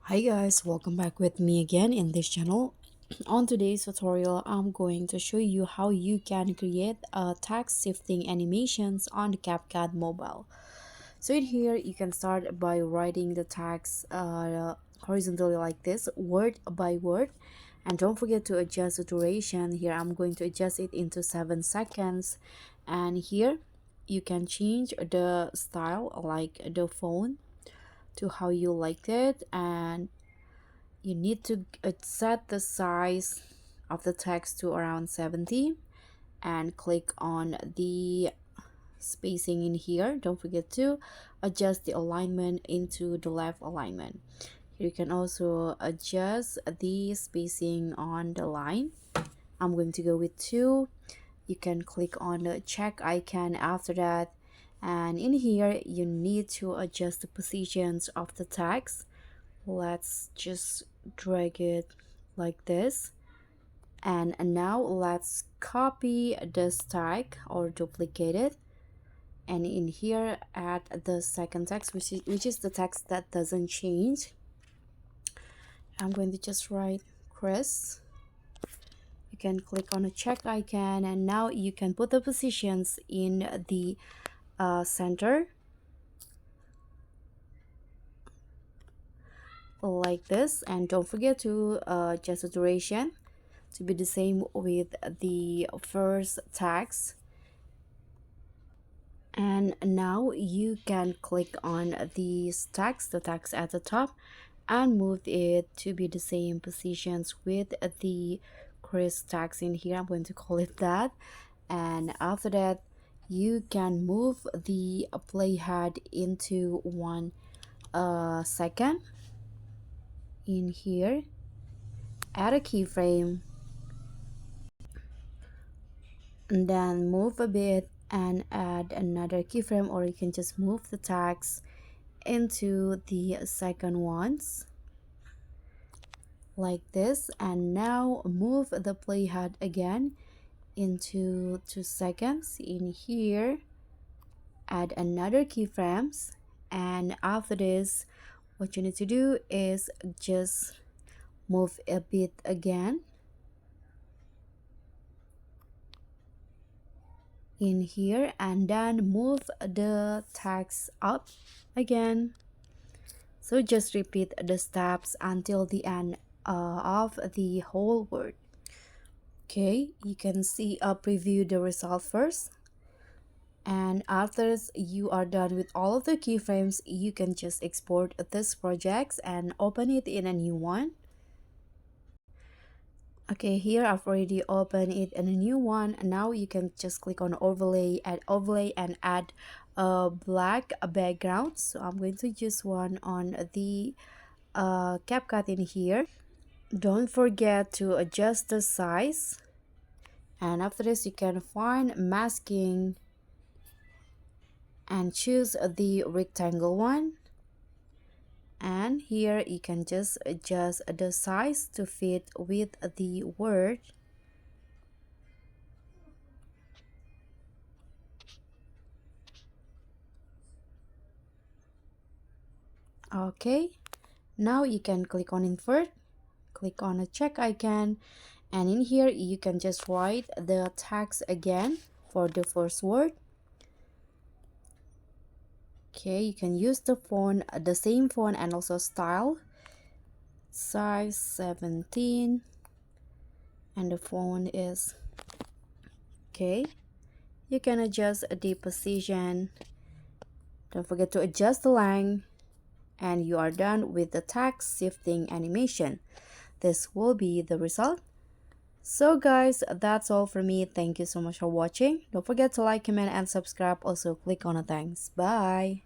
Hi guys, welcome back with me again in this channel. On today's tutorial, I'm going to show you how you can create text shifting animations on the CapCut Mobile. So in here, you can start by writing the text horizontally like this, word by word. And don't forget to adjust the duration. Here, I'm going to adjust it into 7 seconds. And here, you can change the style like the font to how you like it, and you need to set the size of the text to around 70 and click on the spacing in here. Don't forget to adjust the alignment into the left alignment. You can also adjust the spacing on the line. I'm going to go with 2. You can click on the check icon after that, and in here you need to adjust the positions of the text. Let's just drag it like this, and now let's copy this tag or duplicate it, and in here add the second text, which is the text that doesn't change. I'm going to just write Chris. You can click on a check icon, and now you can put the positions in the center like this, and don't forget to adjust the duration to be the same with the first text. And now you can click on the text at the top, and move it to be the same positions with the Chris text in here. I'm going to call it that. And after that, you can move the playhead into 1 second in here. Add a keyframe, and then move a bit and add another keyframe, or you can just move the text into the second ones like this. And now move the playhead again into 2 seconds in here. Add another keyframes, and after this, what you need to do is just move a bit again in here, and then move the text up again. So just repeat the steps until the end of the whole word. Okay, you can see preview the result first, and after you are done with all of the keyframes, you can just export this project and open it in a new one. Okay, here I've already opened it in a new one, and now you can just click on overlay, add overlay, and add a black background. So I'm going to use one on the CapCut in here. Don't forget to adjust the size, and after this you can find masking and choose the rectangle one, and here you can just adjust the size to fit with the word. Okay, now you can click on invert, click on a check icon, and in here you can just write the text again for the first word. Okay, you can use the font, the same font, and also style, size 17, and the font is okay. You can adjust the position. Don't forget to adjust the length, and you are done with the text shifting animation. This will be the result. So guys, that's all for me. Thank you so much for watching. Don't forget to like, comment, and subscribe. Also click on the thanks. Bye.